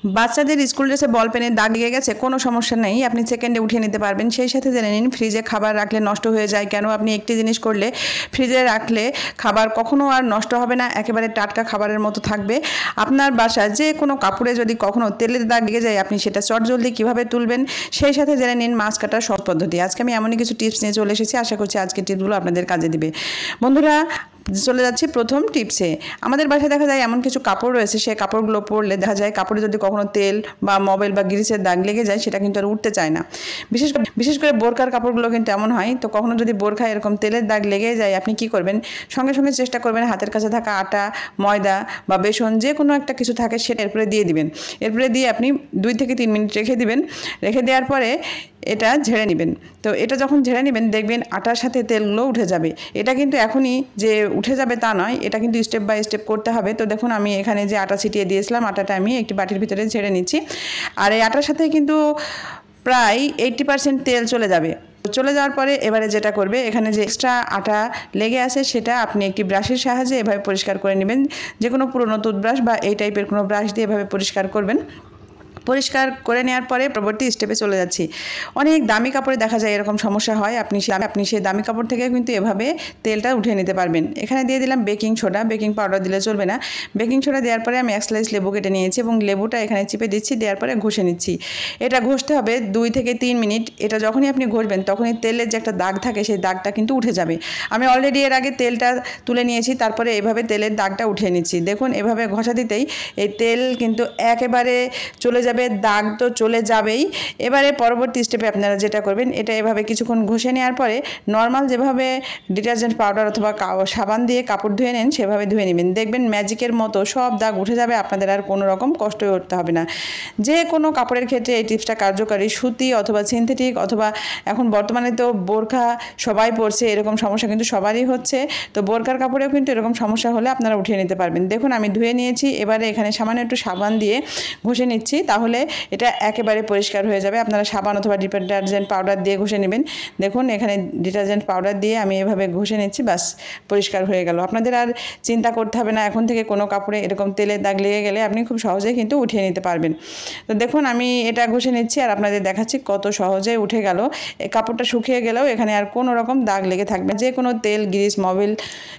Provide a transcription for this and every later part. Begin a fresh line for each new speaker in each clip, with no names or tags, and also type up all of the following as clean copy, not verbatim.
বাচ্চাদের স্কুল ড্রেসে বল পেনে দাগ লেগে গেছে, কোনো সমস্যা নেই, আপনি সেকেন্ডে উঠিয়ে নিতে পারবেন। সেই সাথে জেনে নিন ফ্রিজে খাবার রাখলে নষ্ট হয়ে যায় কেন। আপনি একটি জিনিস করলে ফ্রিজে রাখলে খাবার কখনো আর নষ্ট হবে না, একেবারে টাটকা খাবারের মতো থাকবে। আপনার বাসায় যে কোনো কাপড়ে যদি কখনো তেলের দাগ লেগে যায়, আপনি সেটা চটজলদি কীভাবে তুলবেন সেই সাথে জেনে নিন মাছ কাটার সহজ পদ্ধতি। আজকে আমি এমনই কিছু টিপস নিয়ে চলে এসেছি, আশা করছি আজকের টিপসগুলো আপনাদের কাজে দিবে। বন্ধুরা, চলে যাচ্ছি প্রথম টিপসে। আমাদের বাসায় দেখা যায় এমন কিছু কাপড় রয়েছে, সেই কাপড়গুলো পরলে দেখা যায় কাপড়ে যদি কখনো তেল বা মোবাইল বা গ্রিসের দাগ লেগে যায়, সেটা কিন্তু আর উঠতে চায় না। বিশেষ করে বোরকার কাপড়গুলো কিন্তু এমন হয়। তো কখনো যদি বোরখায় এরকম তেলের দাগ লেগে যায়, আপনি কি করবেন, সঙ্গে সঙ্গে চেষ্টা করবেন হাতের কাছে থাকা আটা, ময়দা বা বেসন যে কোনো একটা কিছু থাকে সেটা এরপরে দিয়ে দিবেন। এরপরে দিয়ে আপনি 2 থেকে 3 মিনিট রেখে দিবেন। রেখে দেওয়ার পরে এটা ঝেড়ে নেবেন। তো এটা যখন ঝেড়ে নেবেন দেখবেন আটার সাথে তেলগুলো উঠে যাবে। এটা কিন্তু এখনই যে উঠে যাবে তা নয়, এটা কিন্তু স্টেপ বাই স্টেপ করতে হবে। তো দেখুন আমি এখানে যে আটা ছিটিয়ে দিয়েছিলাম, আটাটা আমি একটি বাটির ভিতরে ঝেড়ে নিচ্ছি। আর এই আটার সাথে কিন্তু প্রায় 80% তেল চলে যাবে। চলে যাওয়ার পরে এবারে যেটা করবে, এখানে যে এক্সট্রা আটা লেগে আছে সেটা আপনি একটি ব্রাশের সাহায্যে এভাবে পরিষ্কার করে নেবেন। যে কোনো পুরনো টুথব্রাশ বা এই টাইপের কোনো ব্রাশ দিয়ে এভাবে পরিষ্কার করবেন। পরিষ্কার করে নেওয়ার পরে পরবর্তী স্টেপে চলে যাচ্ছি। অনেক দামি কাপড়ে দেখা যায় এরকম সমস্যা হয়, আপনি সেই দামি কাপড় থেকে কিন্তু এভাবে তেলটা উঠিয়ে নিতে পারবেন। এখানে দিয়ে দিলাম বেকিং সোডা, বেকিং পাউডার দিলে চলবে না। বেকিং সোডা দেওয়ার পরে আমি 1 স্লাইস লেবু কেটে নিয়েছি এবং লেবুটা এখানে চিপে দিচ্ছি, দেওয়ার পরে ঘষে নিচ্ছি। এটা ঘষতে হবে 2 থেকে 3 মিনিট। এটা যখনই আপনি ঘষবেন তখনই তেলের যে একটা দাগ থাকে সেই দাগটা কিন্তু উঠে যাবে। আমি অলরেডি এর আগে তেলটা তুলে নিয়েছি, তারপরে এভাবে তেলের দাগটা উঠিয়ে নিচ্ছি। দেখুন এভাবে ঘষা দিতেই এই তেল কিন্তু একেবারে চলে যাবে, দাগ তো চলে যাবেই। এবারে পরবর্তী স্টেপে আপনারা যেটা করবেন, এটা এভাবে কিছুক্ষণ ঘষে নেওয়ার পরে নর্মাল যেভাবে ডিটারজেন্ট পাউডার অথবা সাবান দিয়ে কাপড় ধুয়ে নেন সেভাবে ধুয়ে নেবেন। দেখবেন ম্যাজিকের মতো সব দাগ উঠে যাবে, আপনাদের আর কোনো রকম কষ্ট করতে হবে না। যে কোনো কাপড়ের ক্ষেত্রে এই টিপসটা কার্যকারী। সুতি অথবা সিনথেটিক অথবা এখন বর্তমানে তো বোরখা সবাই পরছে, এরকম সমস্যা কিন্তু সবারই হচ্ছে। তো বোরখার কাপড়েও কিন্তু এরকম সমস্যা হলে আপনারা উঠিয়ে নিতে পারবেন। দেখুন আমি ধুয়ে নিয়েছি, এবারে এখানে সামান্য একটু সাবান দিয়ে ঘষে নিচ্ছি, তাহলে এটা একেবারে পরিষ্কার হয়ে যাবে। আপনারা সাবান অথবা ডিটারজেন্ট পাউডার দিয়ে ঘষে নেবেন। দেখুন এখানে ডিটারজেন্ট পাউডার দিয়ে আমি এভাবে ঘষে নিচ্ছি, বাস পরিষ্কার হয়ে গেল। আপনাদের আর চিন্তা করতে হবে না, এখন থেকে কোনো কাপড়ে এরকম তেলের দাগ লেগে গেলে আপনি খুব সহজেই কিন্তু উঠিয়ে নিতে পারবেন। তো দেখুন আমি এটা ঘষে নিচ্ছি আর আপনাদের দেখাচ্ছি কত সহজে উঠে গেল। এই কাপড়টা শুকিয়ে গেলেও এখানে আর কোনো রকম দাগ লেগে থাকবে। যে কোনো তেল, গ্রিস, মোবিল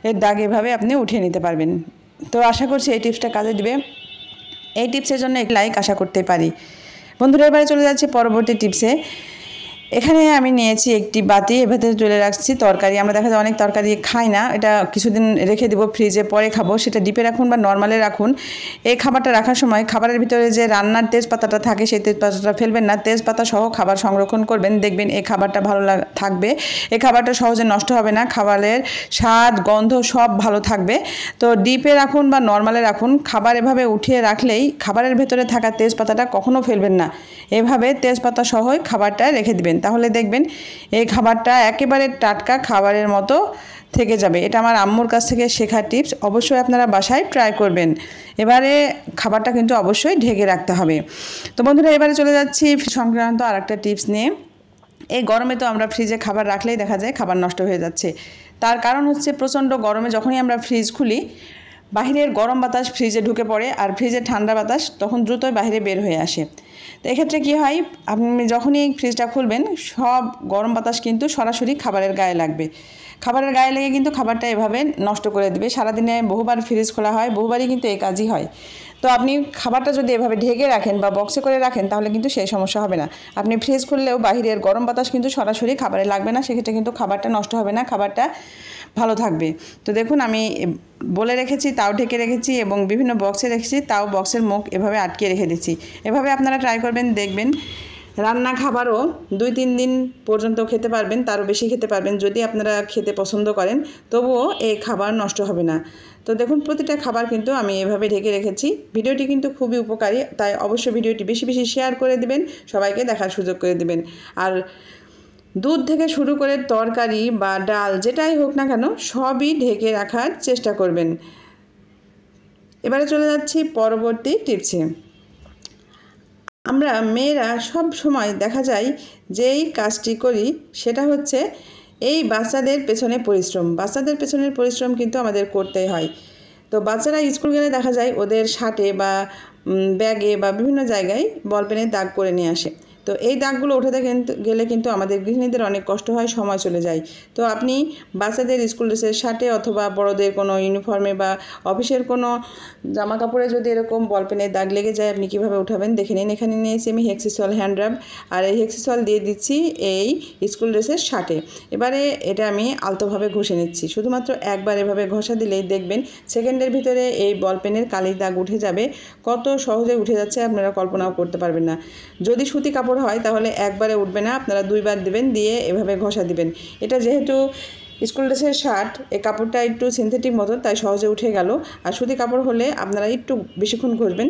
এর দাগ এভাবে আপনি উঠিয়ে নিতে পারবেন। তো আশা করছি এই টিপসটা কাজে দিবে। এই টিপসের জন্য এক লাইক আশা করতে পারি। বন্ধুরা, এবারে চলে যাচ্ছি পরবর্তী টিপসে। এখানে আমি নিয়েছি একটি বাটি, এর ভেতরে তুলে রাখছি তরকারি। আমরা দেখা যায় অনেক তরকারি খাই না, এটা কিছুদিন রেখে দেবো ফ্রিজে, পরে খাবো। সেটা ডিপে রাখুন বা নর্মালে রাখুন। এই খাবারটা রাখার সময় খাবারের ভিতরে যে রান্নার তেজপাতাটা থাকে সেই তেজপাতাটা ফেলবেন না, তেজপাতা সহ খাবার সংরক্ষণ করবেন। দেখবেন এই খাবারটা ভালো থাকবে। এই খাবারটা সহজে নষ্ট হবে না, খাবারের স্বাদ, গন্ধ সব ভালো থাকবে। তো ডিপে রাখুন বা নর্মালে রাখুন, খাবার এভাবে উঠিয়ে রাখলেই খাবারের ভেতরে থাকা তেজপাতাটা কখনো ফেলবেন না। এভাবে তেজপাতা সহই খাবারটা রেখে দিবেন, তাহলে দেখবেন এই খাবারটা একেবারে টাটকা খাবারের মতো থেকে যাবে। এটা আমার আম্মুর কাছ থেকে শেখা টিপস, অবশ্যই আপনারা বাসায় ট্রাই করবেন। এবারে খাবারটা কিন্তু অবশ্যই ঢেকে রাখতে হবে। তো বন্ধুরা, এবারে চলে যাচ্ছি সংক্রান্ত আর একটা টিপস নিয়ে। এই গরমে তো আমরা ফ্রিজে খাবার রাখলেই দেখা যায় খাবার নষ্ট হয়ে যাচ্ছে। তার কারণ হচ্ছে প্রচণ্ড গরমে যখনই আমরা ফ্রিজ খুলি, বাহিরের গরম বাতাস ফ্রিজে ঢুকে পড়ে আর ফ্রিজের ঠান্ডা বাতাস তখন দ্রুতই বাইরে বের হয়ে আসে। তো এক্ষেত্রে কী হয়, আপনি যখনই ফ্রিজটা খুলবেন সব গরম বাতাস কিন্তু সরাসরি খাবারের গায়ে লাগবে। খাবারের গায়ে লেগে কিন্তু খাবারটা এভাবে নষ্ট করে দেবে। সারাদিনে বহুবার ফ্রিজ খোলা হয়, বহুবারই কিন্তু এই কাজই হয়। তো আপনি খাবারটা যদি এভাবে ঢেকে রাখেন বা বক্সে করে রাখেন তাহলে কিন্তু সেই সমস্যা হবে না। আপনি ফ্রিজ খুললেও বাহিরের গরম বাতাস কিন্তু সরাসরি খাবারে লাগবে না, সেক্ষেত্রে কিন্তু খাবারটা নষ্ট হবে না, খাবারটা ভালো থাকবে। তো দেখুন আমি বলে রেখেছি, তাও ঢেকে রেখেছি এবং বিভিন্ন বক্সে রেখেছি, তাও বক্সের মুখ এভাবে আটকে রেখে দিচ্ছি। এভাবে আপনারা ট্রাই করবেন, দেখবেন রান্না খাবারও 2-3 দিন পর্যন্ত খেতে পারবেন, তারও বেশি খেতে পারবেন যদি আপনারা খেতে পছন্দ করেন, তবুও এই খাবার নষ্ট হবে না। তো দেখুন প্রতিটা খাবার কিন্তু আমি এভাবে ঢেকে রেখেছি। ভিডিওটি কিন্তু খুবই উপকারী, তাই অবশ্যই ভিডিওটি বেশি বেশি শেয়ার করে দিবেন, সবাইকে দেখার সুযোগ করে দিবেন। আর দুধ থেকে শুরু করে তরকারি বা ডাল যেটাই হোক না কেন সবই ঢেকে রাখার চেষ্টা করবেন। এবারে চলে যাচ্ছি পরবর্তী টিপসে। আমরা মেয়েরা সব সময় দেখা যায় যেই কাজটি করি সেটা হচ্ছে এই বাচ্চাদের পেছনে পরিশ্রম। বাচ্চাদের পেছনের পরিশ্রম কিন্তু আমাদের করতেই হয়। তো বাচ্চারা স্কুল গেলে দেখা যায় ওদের শার্টে বা ব্যাগে বা বিভিন্ন জায়গায় বল পেনের দাগ করে নিয়ে আসে। তো এই দাগগুলো উঠাতে গেলে কিন্তু আমাদের গৃহিণীদের অনেক কষ্ট হয়, সময় চলে যায়। তো আপনি বাচ্চাদের স্কুল ড্রেসের শার্টে অথবা বড়দের কোনো ইউনিফর্মে বা অফিসের কোনো জামা কাপড়ে যদি এরকম বল পেনের দাগ লেগে যায় আপনি কীভাবে উঠাবেন দেখে নিন। এখানে নিয়েছি আমি হেক্সিসল হ্যান্ড রাব, আর এই হেক্সিসল দিয়ে দিচ্ছি এই স্কুল ড্রেসের শার্টে। এবারে এটা আমি আলতোভাবে ঘষে নিচ্ছি। শুধুমাত্র একবার এভাবে ঘষা দিলেই দেখবেন সেকেন্ডের ভিতরে এই বল পেনের কালির দাগ উঠে যাবে। কত সহজে উঠে যাচ্ছে আপনারা কল্পনাও করতে পারবেন না। যদি সুতি কাপড় হয় তাহলে একবারে উঠবে না, আপনারা দুইবার দিবেন, দিয়ে এভাবে ঘষা দিবেন। এটা যেহেতু স্কুল ড্রেসের শার্ট, এই কাপড়টা একটু সিনথেটিক মতো, তাই সহজে উঠে গেল। আর সুতি কাপড় হলে আপনারা একটু বেশিক্ষণ ঘষবেন,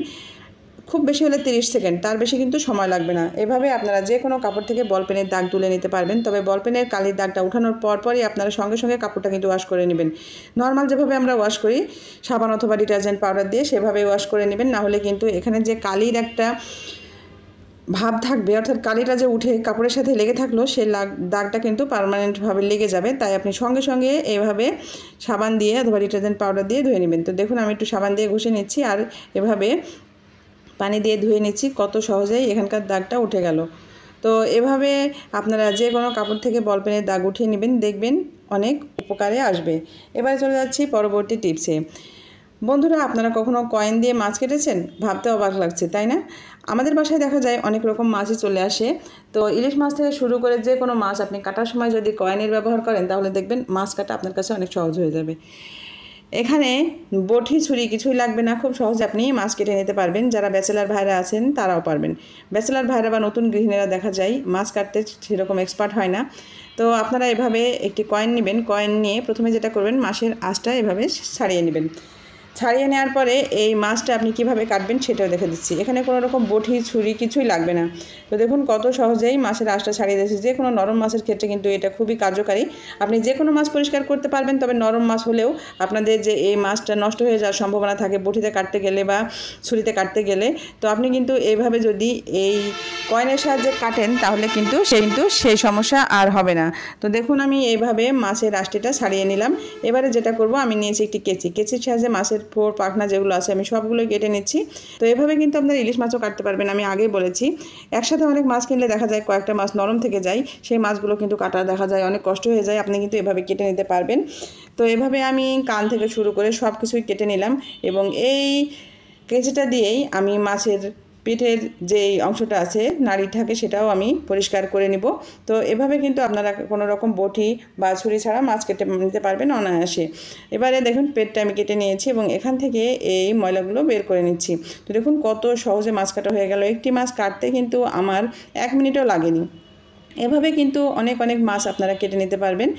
খুব বেশি হলে 30 সেকেন্ড, তার বেশি কিন্তু সময় লাগবে না। এভাবে আপনারা যে কোনো কাপড় থেকে বল পেনের দাগ তুলে নিতে পারবেন। তবে বল পেনের কালির দাগটা উঠানোর পরই আপনারা সঙ্গে সঙ্গে কাপড়টা কিন্তু ওয়াশ করে নেবেন। নর্মাল যেভাবে আমরা ওয়াশ করি সাবান অথবা ডিটারজেন্ট পাউডার দিয়ে, সেভাবে ওয়াশ করে নেবেন। না হলে কিন্তু এখানে যে কালির একটা ভাব থাকবে, অর্থাৎ কালিটা যে উঠে কাপড়ের সাথে লেগে থাকলো সেই দাগটা কিন্তু পার্মানেন্টভাবে লেগে যাবে। তাই আপনি সঙ্গে সঙ্গে এইভাবে সাবান দিয়ে অথবা ডিটারজেন্ট পাউডার দিয়ে ধুয়ে নেবেন। তো দেখুন আমি একটু সাবান দিয়ে ঘষে নিচ্ছি আর এভাবে পানি দিয়ে ধুয়ে নিচ্ছি, কত সহজেই এখানকার দাগটা উঠে গেল। তো এভাবে আপনারা যে কোনো কাপড় থেকে বল পেনের দাগ উঠিয়ে নেবেন, দেখবেন অনেক উপকারে আসবে। এবারে চলে যাচ্ছি পরবর্তী টিপসে। বন্ধুরা, আপনারা কখনো কয়েন দিয়ে মাছ কেটেছেন? ভাবতে অবাক লাগছে, তাই না? আমাদের বাসায় দেখা যায় অনেক রকম মাছই চলে আসে। তো ইলিশ মাছ থেকে শুরু করে যে কোনো মাছ আপনি কাটার সময় যদি কয়েনের ব্যবহার করেন তাহলে দেখবেন মাছ কাটা আপনার কাছে অনেক সহজ হয়ে যাবে। এখানে বটি ছুরি কিছুই লাগবে না, খুব সহজে আপনি মাছ কেটে নিতে পারবেন। যারা ব্যাচেলার ভাইরা আছেন তারাও পারবেন। ব্যাচেলার ভাইরা বা নতুন গৃহিণীরা দেখা যায় মাছ কাটতে সেরকম এক্সপার্ট হয় না। তো আপনারা এভাবে একটি কয়েন নেবেন। কয়েন নিয়ে প্রথমে যেটা করবেন, মাছের আঁশটা এভাবে ছাড়িয়ে নেবেন। ছাড়িয়ে নেওয়ার পরে এই মাছটা আপনি কিভাবে কাটবেন সেটাও দেখে দিচ্ছি। এখানে কোনো রকম বটি ছুরি কিছুই লাগবে না। তো দেখুন কত সহজেই মাছের আঁশটা ছাড়িয়ে দিয়েছি। যে কোনো নরম মাছের ক্ষেত্রে কিন্তু এটা খুবই কার্যকারী। আপনি যে কোনো মাছ পরিষ্কার করতে পারবেন, তবে নরম মাছ হলেও আপনাদের যে এই মাছটা নষ্ট হয়ে যাওয়ার সম্ভাবনা থাকে বটিতে কাটতে গেলে বা ছুরিতে কাটতে গেলে। তো আপনি কিন্তু এইভাবে যদি এই কয়েনের সাহায্যে কাটেন তাহলে কিন্তু সেই সমস্যা আর হবে না। তো দেখুন আমি এইভাবে মাছের আঁশটিটা ছাড়িয়ে নিলাম। এবারে যেটা করব, আমি নিয়েছি একটি কেচির সাহায্যে মাছের ফোর পাখনা যেগুলো আছে আমি সবগুলো কেটে নিচ্ছি। তো এভাবে কিন্তু আপনারা ইলিশ মাছও কাটতে পারবেন। আমি আগেই বলেছি, একসাথে অনেক মাছ কিনলে দেখা যায় কয়েকটা মাছ নরম থেকে যায়, সেই মাছগুলো কিন্তু কাটা দেখা যায় অনেক কষ্ট হয়ে যায়। আপনি কিন্তু এভাবে কেটে নিতে পারবেন। তো এভাবে আমি কান থেকে শুরু করে সব কিছুই কেটে নিলাম এবং এই কেচিটা দিয়েই আমি মাছের পিঠের যে অংশটা আছে, নাড়ি থাকে, সেটাও আমি পরিষ্কার করে নিব। তো এভাবে কিন্তু আপনারা কোনো রকম বটি বা ছুরি ছাড়া মাছ কেটে নিতে পারবেন অনায়াসে। এবারে দেখুন পেটটা আমি কেটে নিয়েছি এবং এখান থেকে এই ময়লাগুলো বের করে নিচ্ছি। তো দেখুন কত সহজে মাছ কাটা হয়ে গেল। একটি মাছ কাটতে কিন্তু আমার 1 মিনিটও লাগেনি। এভাবে কিন্তু অনেক মাছ আপনারা কেটে নিতে পারবেন।